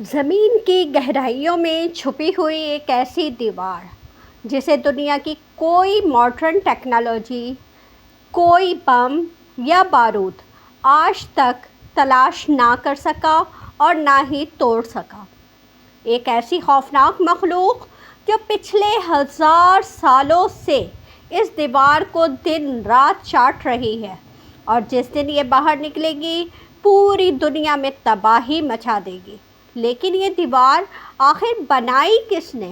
زمین کی گہرائیوں میں چھپی ہوئی ایک ایسی دیوار جسے دنیا کی کوئی ماڈرن ٹیکنالوجی، کوئی بم یا بارود آج تک تلاش نہ کر سکا اور نہ ہی توڑ سکا۔ ایک ایسی خوفناک مخلوق جو پچھلے 1000 سالوں سے اس دیوار کو دن رات چاٹ رہی ہے، اور جس دن یہ باہر نکلے گی پوری دنیا میں تباہی مچا دے گی۔ لیکن یہ دیوار آخر بنائی کس نے؟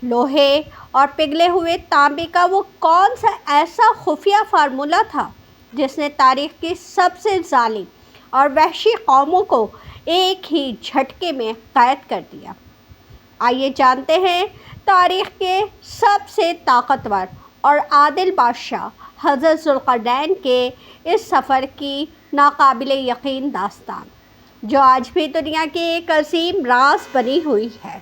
لوہے اور پگھلے ہوئے تانبے کا وہ کون سا ایسا خفیہ فارمولہ تھا جس نے تاریخ کی سب سے ظالم اور وحشی قوموں کو ایک ہی جھٹکے میں قید کر دیا؟ آئیے جانتے ہیں تاریخ کے سب سے طاقتور اور عادل بادشاہ حضرت ذوالقرنین کے اس سفر کی ناقابل یقین داستان، جو آج بھی دنیا کے ایک عظیم راز بنی ہوئی ہے۔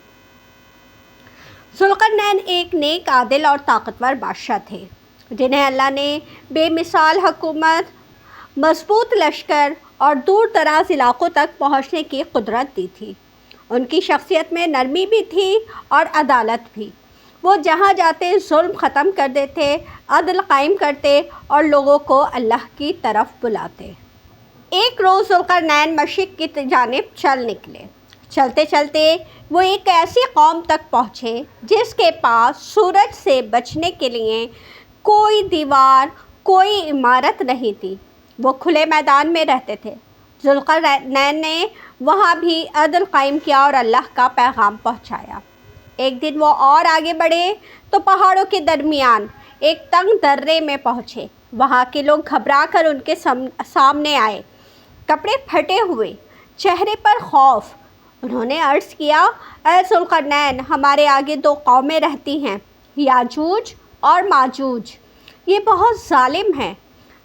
ذوالقرنین ایک نیک، عادل اور طاقتور بادشاہ تھے جنہیں اللہ نے بے مثال حکومت، مضبوط لشکر اور دور دراز علاقوں تک پہنچنے کی قدرت دی تھی۔ ان کی شخصیت میں نرمی بھی تھی اور عدالت بھی۔ وہ جہاں جاتے ظلم ختم کر دیتے، عدل قائم کرتے اور لوگوں کو اللہ کی طرف بلاتے۔ ایک روز ذوالقرنین مشرق کی جانب چل نکلے۔ چلتے چلتے وہ ایک ایسی قوم تک پہنچے جس کے پاس سورج سے بچنے کے لیے کوئی دیوار، کوئی عمارت نہیں تھی۔ وہ کھلے میدان میں رہتے تھے۔ ذوالقرنین نے وہاں بھی عدل قائم کیا اور اللہ کا پیغام پہنچایا۔ ایک دن وہ اور آگے بڑھے تو پہاڑوں کے درمیان ایک تنگ درے میں پہنچے۔ وہاں کے لوگ گھبرا کر ان کے سامنے آئے، کپڑے پھٹے ہوئے، چہرے پر خوف۔ انہوں نے عرض کیا، اے ذوالقرنین، ہمارے آگے 2 قومیں رہتی ہیں، یاجوج اور ماجوج۔ یہ بہت ظالم ہیں۔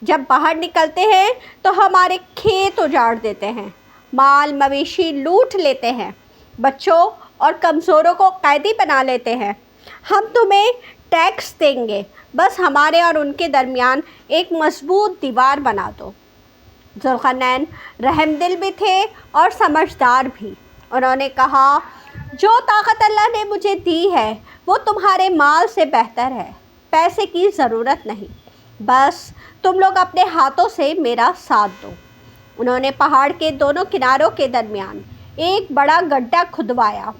جب باہر نکلتے ہیں تو ہمارے کھیت اجاڑ دیتے ہیں، مال مویشی لوٹ لیتے ہیں، بچوں اور کمزوروں کو قیدی بنا لیتے ہیں۔ ہم تمہیں ٹیکس دیں گے، بس ہمارے اور ان کے درمیان ایک مضبوط دیوار بنا دو۔ ذوالقرنین رحم دل بھی تھے اور سمجھدار بھی۔ انہوں نے کہا، جو طاقت اللہ نے مجھے دی ہے وہ تمہارے مال سے بہتر ہے۔ پیسے کی ضرورت نہیں، بس تم لوگ اپنے ہاتھوں سے میرا ساتھ دو۔ انہوں نے پہاڑ کے دونوں کناروں کے درمیان ایک بڑا گڈھا کھدوایا،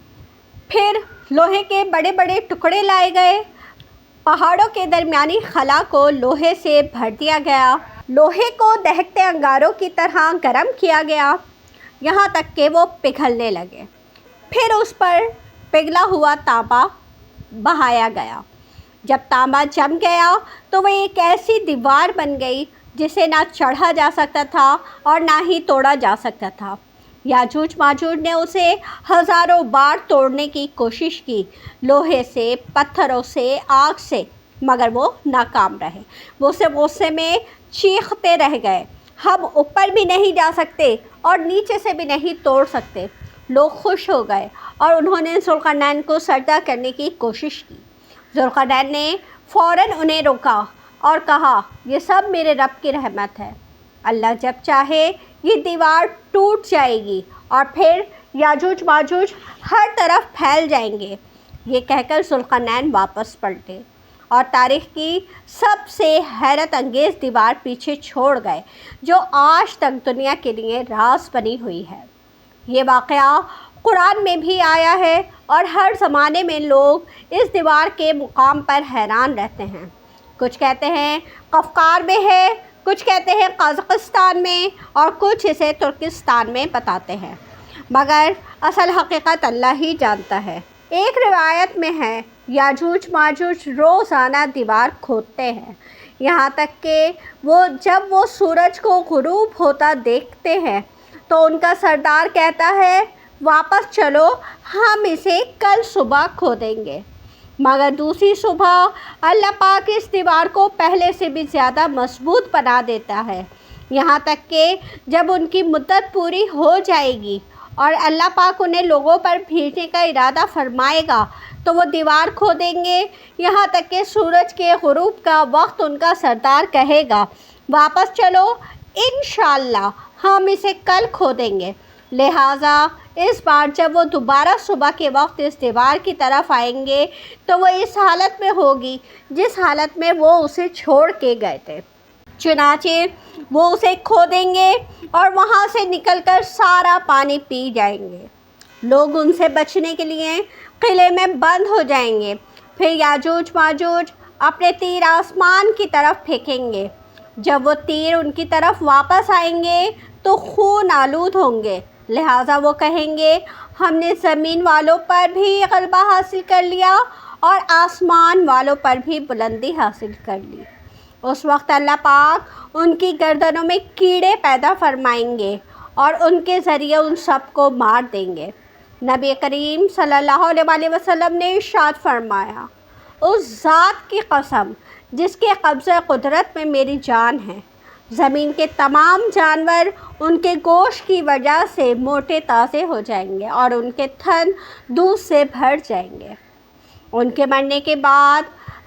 پھر لوہے کے بڑے بڑے ٹکڑے لائے گئے۔ پہاڑوں کے درمیانی خلا کو لوہے سے بھر دیا گیا۔ لوہے کو دہکتے انگاروں کی طرح گرم کیا گیا، یہاں تک کہ وہ پگھلنے لگے۔ پھر اس پر پگھلا ہوا تانبا بہایا گیا۔ جب تانبا جم گیا تو وہ ایک ایسی دیوار بن گئی جسے نہ چڑھا جا سکتا تھا اور نہ ہی توڑا جا سکتا تھا۔ یاجوج ماجوج نے اسے ہزاروں بار توڑنے کی کوشش کی، لوہے سے، پتھروں سے، آگ سے، مگر وہ ناکام رہے۔ وہ غصے میں چیختے رہ گئے، ہم اوپر بھی نہیں جا سکتے اور نیچے سے بھی نہیں توڑ سکتے۔ لوگ خوش ہو گئے اور انہوں نے ذوالقرنین کو سجدہ کرنے کی کوشش کی۔ ذوالقرنین نے فوراً انہیں روکا اور کہا، یہ سب میرے رب کی رحمت ہے، اللہ جب چاہے یہ دیوار ٹوٹ جائے گی اور پھر یاجوج ماجوج ہر طرف پھیل جائیں گے۔ یہ کہہ کر ذوالقرنین واپس پلٹے اور تاریخ کی سب سے حیرت انگیز دیوار پیچھے چھوڑ گئے، جو آج تک دنیا کے لیے راز بنی ہوئی ہے۔ یہ واقعہ قرآن میں بھی آیا ہے اور ہر زمانے میں لوگ اس دیوار کے مقام پر حیران رہتے ہیں۔ کچھ کہتے ہیں قفقار میں ہے، کچھ کہتے ہیں قازقستان میں، اور کچھ اسے ترکستان میں بتاتے ہیں، مگر اصل حقیقت اللہ ہی جانتا ہے۔ ایک روایت میں ہے، یاجوج ماجوج روزانہ دیوار کھودتے ہیں، یہاں تک کہ جب وہ سورج کو غروب ہوتا دیکھتے ہیں تو ان کا سردار کہتا ہے، واپس چلو، ہم اسے کل صبح کھودیں گے۔ مگر دوسری صبح اللہ پاک اس دیوار کو پہلے سے بھی زیادہ مضبوط بنا دیتا ہے، یہاں تک کہ جب ان کی مدت پوری ہو جائے گی اور اللہ پاک انہیں لوگوں پر بھیجنے کا ارادہ فرمائے گا تو وہ دیوار کھودیں گے، یہاں تک کہ سورج کے غروب کا وقت ان کا سردار کہے گا، واپس چلو، انشاءاللہ ہم اسے کل کھودیں گے۔ لہٰذا اس بار جب وہ دوبارہ صبح کے وقت اس دیوار کی طرف آئیں گے تو وہ اس حالت میں ہوگی جس حالت میں وہ اسے چھوڑ کے گئے تھے۔ چنانچہ وہ اسے کھودیں گے اور وہاں سے نکل کر سارا پانی پی جائیں گے۔ لوگ ان سے بچنے کے لیے قلعے میں بند ہو جائیں گے۔ پھر یاجوج ماجوج اپنے تیر آسمان کی طرف پھینکیں گے۔ جب وہ تیر ان کی طرف واپس آئیں گے تو خون آلود ہوں گے، لہٰذا وہ کہیں گے ہم نے زمین والوں پر بھی غلبہ حاصل کر لیا اور آسمان والوں پر بھی بلندی حاصل کر لی۔ اس وقت اللہ پاک ان کی گردنوں میں کیڑے پیدا فرمائیں گے اور ان کے ذریعے ان سب کو مار دیں گے۔ نبی کریم صلی اللہ علیہ وسلم نے ارشاد فرمایا، اس ذات کی قسم جس کے قبضہ قدرت میں میری جان ہے، زمین کے تمام جانور ان کے گوشت کی وجہ سے موٹے تازے ہو جائیں گے اور ان کے تھن دودھ سے بھر جائیں گے۔ ان کے مرنے کے بعد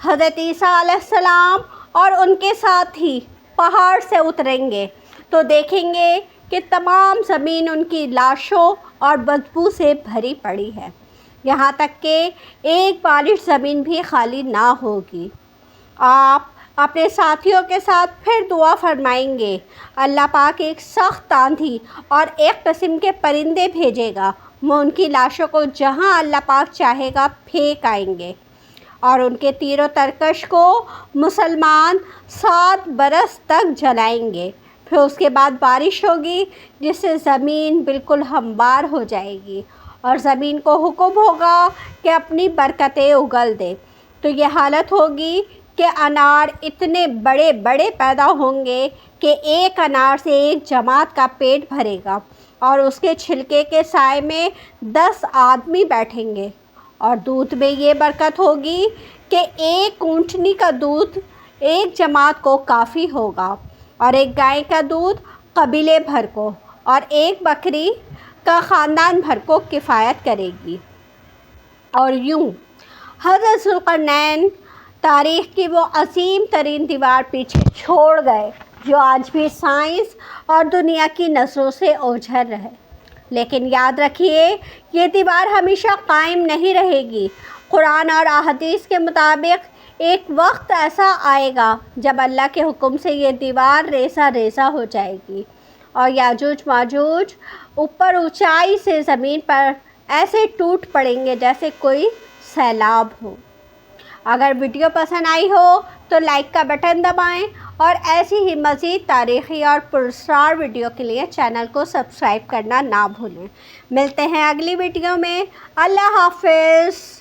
حضرت عیسیٰ علیہ السلام اور ان کے ساتھی پہاڑ سے اتریں گے تو دیکھیں گے کہ تمام زمین ان کی لاشوں اور بدبو سے بھری پڑی ہے، یہاں تک کہ ایک بارش زمین بھی خالی نہ ہوگی۔ آپ اپنے ساتھیوں کے ساتھ پھر دعا فرمائیں گے، اللہ پاک ایک سخت آندھی اور ایک قسم کے پرندے بھیجے گا، وہ ان کی لاشوں کو جہاں اللہ پاک چاہے گا پھینک آئیں گے، اور ان کے تیر و ترکش کو مسلمان 7 برس تک جلائیں گے۔ پھر اس کے بعد بارش ہوگی جس سے زمین بالکل ہموار ہو جائے گی اور زمین کو حکم ہوگا کہ اپنی برکتیں اگل دے۔ تو یہ حالت ہوگی کہ انار اتنے بڑے بڑے پیدا ہوں گے کہ ایک انار سے ایک جماعت کا پیٹ بھرے گا اور اس کے چھلکے کے سائے میں 10 آدمی بیٹھیں گے۔ اور دودھ میں یہ برکت ہوگی کہ ایک اونٹنی کا دودھ ایک جماعت کو کافی ہوگا اور ایک گائے کا دودھ قبیلے بھر کو اور ایک بکری کا خاندان بھر کو کفایت کرے گی۔ اور یوں حضرت ذوالقرنین تاریخ کی وہ عظیم ترین دیوار پیچھے چھوڑ گئے جو آج بھی سائنس اور دنیا کی نظروں سے اوجھل رہے۔ لیکن یاد رکھیے، یہ دیوار ہمیشہ قائم نہیں رہے گی۔ قرآن اور احادیث کے مطابق ایک وقت ایسا آئے گا جب اللہ کے حکم سے یہ دیوار ریزہ ریزہ ہو جائے گی اور یاجوج ماجوج اوپر اونچائی سے زمین پر ایسے ٹوٹ پڑیں گے جیسے کوئی سیلاب ہو۔ اگر ویڈیو پسند آئی ہو تو لائک کا بٹن دبائیں اور ایسی ہی مزید تاریخی اور پراسرار ویڈیو کے لیے چینل کو سبسکرائب کرنا نہ بھولیں۔ ملتے ہیں اگلی ویڈیو میں۔ اللہ حافظ۔